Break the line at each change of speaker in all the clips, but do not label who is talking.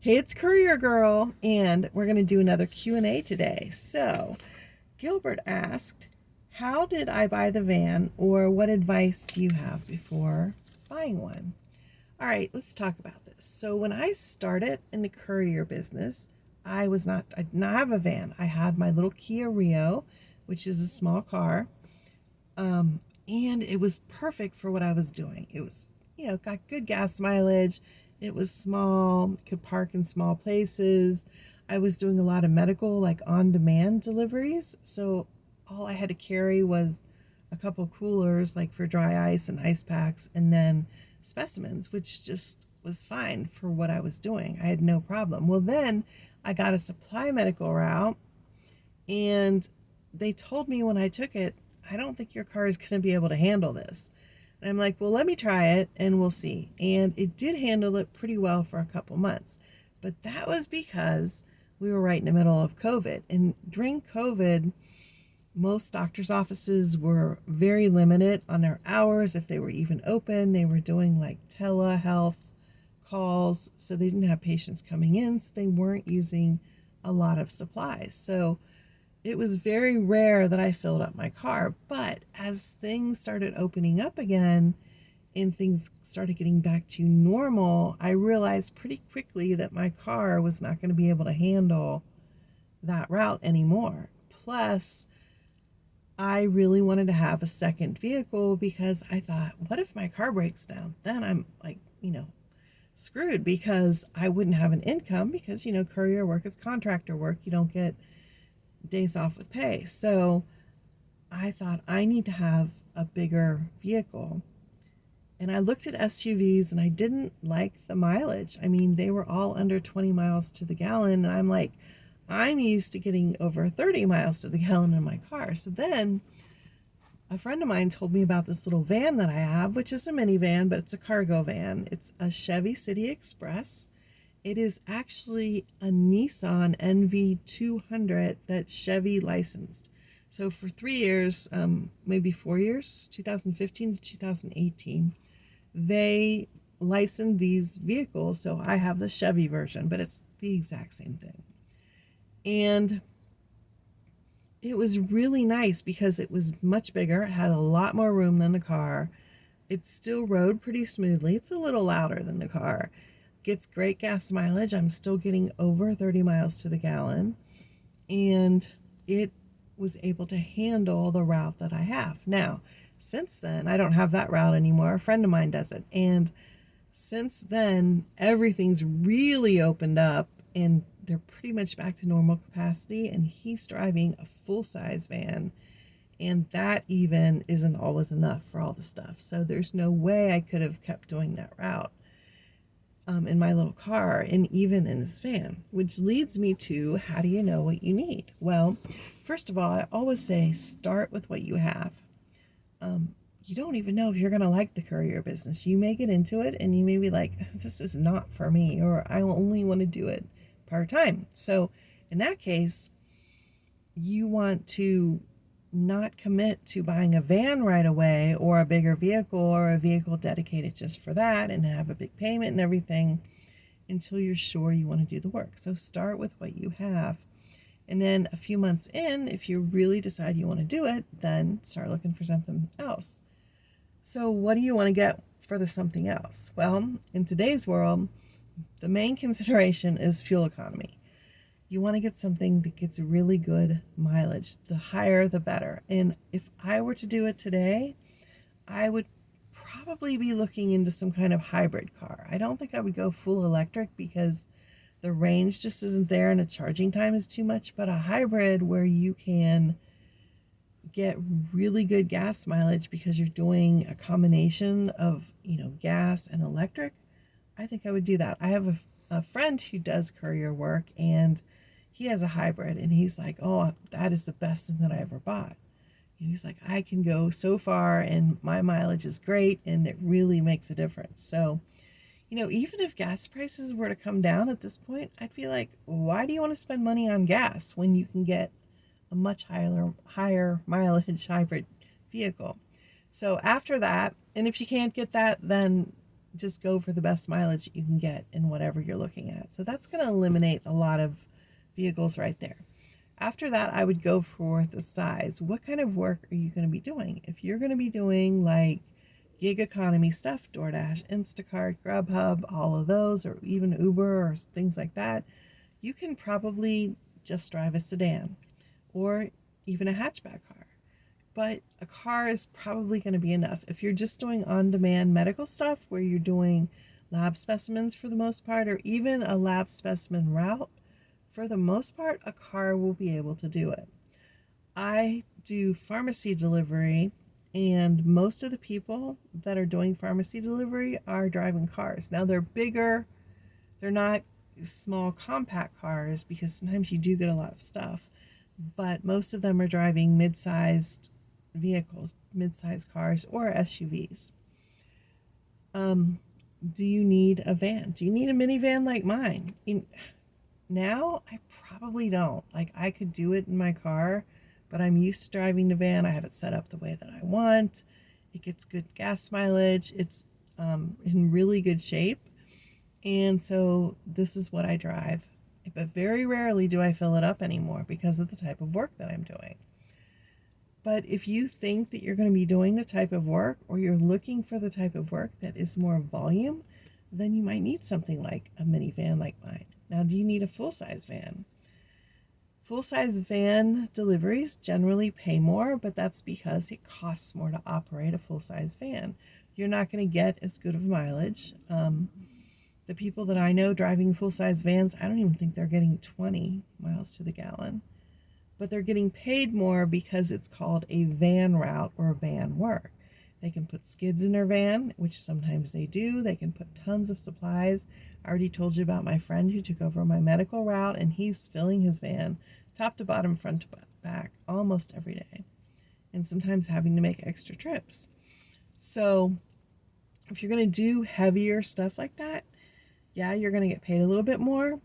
Hey, it's Courier Girl, and we're going to do another Q&A today. So, Gilbert asked, how did I buy the van, or what advice do you have before buying one? All right, let's talk about this. So, when I started in the courier business, I did not have a van. I had my little Kia Rio, which is a small car, and it was perfect for what I was doing. It was, got good gas mileage. It was small, could park in small places. I was doing a lot of medical, like on demand deliveries. So all I had to carry was a couple coolers, like for dry ice and ice packs, and then specimens, which just was fine for what I was doing. I had no problem. Well, then I got a supply medical route, and they told me when I took it, I don't think your car is going to be able to handle this. And I'm like, well, let me try it and we'll see. And it did handle it pretty well for a couple months. But that was because we were right in the middle of COVID. And during COVID, most doctors' offices were very limited on their hours. If they were even open, they were doing like telehealth calls. So they didn't have patients coming in. So they weren't using a lot of supplies. So it was very rare that I filled up my car. But as things started opening up again and things started getting back to normal, I realized pretty quickly that my car was not going to be able to handle that route anymore. Plus, I really wanted to have a second vehicle because I thought, what if my car breaks down? Then I'm like, screwed, because I wouldn't have an income because, courier work is contractor work. You don't get days off with pay. So I thought I need to have a bigger vehicle. And I looked at SUVs and I didn't like the mileage. I mean, they were all under 20 miles to the gallon. And I'm like, I'm used to getting over 30 miles to the gallon in my car. So then a friend of mine told me about this little van that I have, which is a minivan, but it's a cargo van. It's a Chevy City Express. It is actually a Nissan NV200 that Chevy licensed. So for 3 years, maybe 4 years, 2015 to 2018, they licensed these vehicles. So I have the Chevy version, but it's the exact same thing. And it was really nice because it was much bigger. It had a lot more room than the car. It still rode pretty smoothly. It's a little louder than the car. Gets great gas mileage. I'm still getting over 30 miles to the gallon. And it was able to handle the route that I have. Now, since then, I don't have that route anymore. A friend of mine does it. And since then, everything's really opened up and they're pretty much back to normal capacity. And he's driving a full-size van. And that even isn't always enough for all the stuff. So there's no way I could have kept doing that route in my little car and even in this van, which leads me to, how do you know what you need? Well, first of all, I always say start with what you have. You don't even know if you're going to like the courier business. You may get into it and you may be like, this is not for me, or I only want to do it part-time. So in that case, you want to not commit to buying a van right away, or a bigger vehicle, or a vehicle dedicated just for that and have a big payment and everything, until you're sure you want to do the work. So start with what you have. And then a few months in, if you really decide you want to do it, then start looking for something else. So what do you want to get for the something else? Well, in today's world, the main consideration is fuel economy. You want to get something that gets really good mileage. The higher, the better. And if I were to do it today, I would probably be looking into some kind of hybrid car. I don't think I would go full electric because the range just isn't there and the charging time is too much. But a hybrid where you can get really good gas mileage because you're doing a combination of, gas and electric, I think I would do that. I have a friend who does courier work, and he has a hybrid, and he's like, oh, that is the best thing that I ever bought. And he's like, I can go so far and my mileage is great and it really makes a difference. So, even if gas prices were to come down at this point, I'd be like, why do you want to spend money on gas when you can get a much higher mileage hybrid vehicle? So after that, and if you can't get that, then just go for the best mileage you can get in whatever you're looking at. So that's going to eliminate a lot of vehicles right there. After that, I would go for the size. What kind of work are you going to be doing? If you're going to be doing like gig economy stuff, DoorDash, Instacart, Grubhub, all of those, or even Uber or things like that, you can probably just drive a sedan or even a hatchback car. But a car is probably going to be enough. If you're just doing on-demand medical stuff where you're doing lab specimens for the most part, or even a lab specimen route, for the most part, a car will be able to do it. I do pharmacy delivery, and most of the people that are doing pharmacy delivery are driving cars. Now, they're bigger. They're not small compact cars because sometimes you do get a lot of stuff, but most of them are driving mid-sized vehicles, mid-sized cars or SUVs. Do you need a van? Do you need a minivan like mine? Now, I probably don't. Like, I could do it in my car, but I'm used to driving the van. I have it set up the way that I want. It gets good gas mileage. It's in really good shape. And so this is what I drive. But very rarely do I fill it up anymore because of the type of work that I'm doing. But if you think that you're going to be doing the type of work, or you're looking for the type of work that is more volume, then you might need something like a minivan like mine. Now, do you need a full-size van? Full-size van deliveries generally pay more, but that's because it costs more to operate a full-size van. You're not going to get as good of mileage. The people that I know driving full-size vans, I don't even think they're getting 20 miles to the gallon. But they're getting paid more because it's called a van route or van work. They can put skids in their van, which sometimes they do. They can put tons of supplies. I already told you about my friend who took over my medical route, and he's filling his van top to bottom, front to back, almost every day, and sometimes having to make extra trips. So if you're going to do heavier stuff like that, yeah, you're going to get paid a little bit more,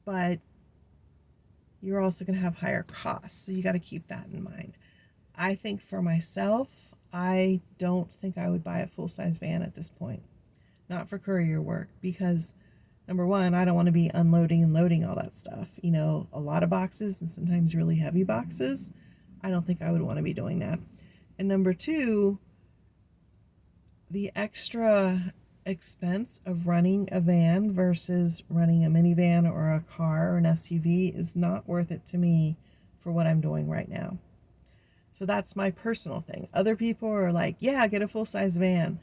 but you're also going to have higher costs. So you got to keep that in mind. I think for myself, I don't think I would buy a full-size van at this point. Not for courier work, because number one, I don't want to be unloading and loading all that stuff. You know, a lot of boxes and sometimes really heavy boxes. I don't think I would want to be doing that. And number two, the extra expense of running a van versus running a minivan or a car or an SUV is not worth it to me for what I'm doing right now. So that's my personal thing. Other people are like, yeah, get a full-size van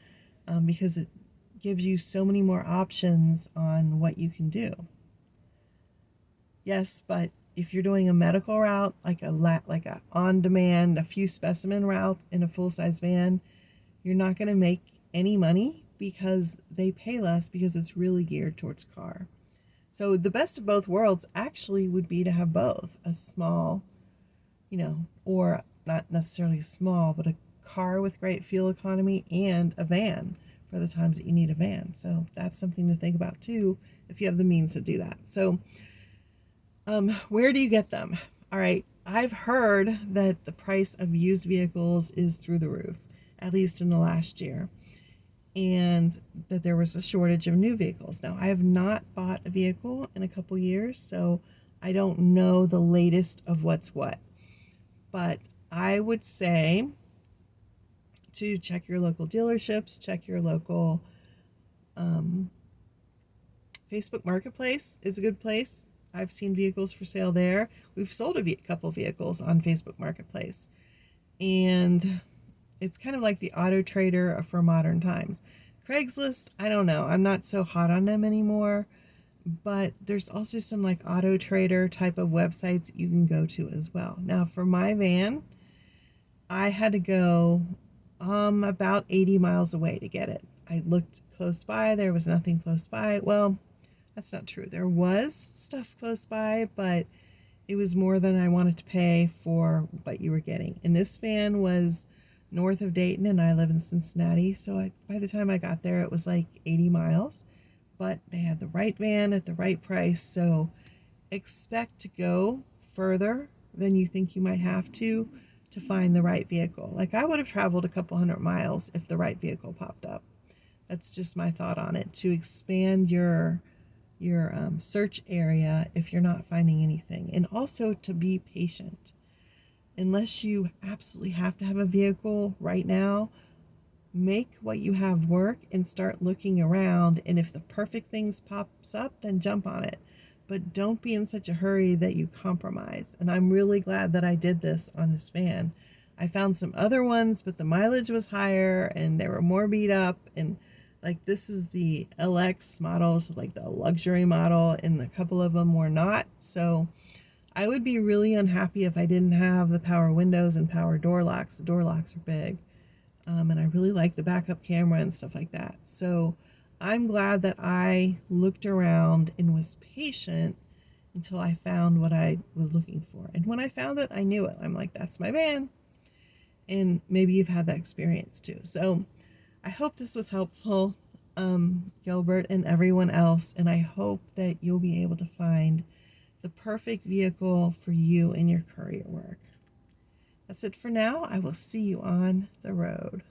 because it gives you so many more options on what you can do. Yes, but if you're doing a medical route, like a on-demand, a few specimen routes in a full-size van, you're not going to make any money because they pay less because it's really geared towards car. So the best of both worlds actually would be to have both, a small, or not necessarily small, but a car with great fuel economy and a van for the times that you need a van. So that's something to think about too if you have the means to do that. So where do you get them? All right, I've heard that the price of used vehicles is through the roof, at least in the last year, and that there was a shortage of new vehicles. Now, I have not bought a vehicle in a couple years, so I don't know the latest of what's what. But I would say to check your local dealerships, check your local Facebook Marketplace is a good place. I've seen vehicles for sale there. We've sold a couple vehicles on Facebook Marketplace. And it's kind of like the Auto Trader for modern times. Craigslist, I don't know. I'm not so hot on them anymore. But there's also some like Auto Trader type of websites you can go to as well. Now, for my van, I had to go about 80 miles away to get it. I looked close by. There was nothing close by. Well, that's not true. There was stuff close by, but it was more than I wanted to pay for what you were getting. And this van was north of Dayton, and I live in Cincinnati. So by the time I got there, it was like 80 miles. But they had the right van at the right price. So expect to go further than you think you might have to find the right vehicle. Like I would have traveled a couple hundred miles if the right vehicle popped up. That's just my thought on it, to expand your search area if you're not finding anything, and also to be patient. Unless you absolutely have to have a vehicle right now, make what you have work and start looking around, and if the perfect things pops up, then jump on it. But don't be in such a hurry that you compromise. And I'm really glad that I did this on this van. I found some other ones, but the mileage was higher and they were more beat up, and like this is the LX model, so like the luxury model, and a couple of them were not. So I would be really unhappy if I didn't have the power windows and power door locks. The door locks are big. And I really like the backup camera and stuff like that. So I'm glad that I looked around and was patient until I found what I was looking for. And when I found it, I knew it. I'm like, that's my van. And maybe you've had that experience too. So I hope this was helpful, Gilbert and everyone else. And I hope that you'll be able to find the perfect vehicle for you in your courier work. That's it for now. I will see you on the road.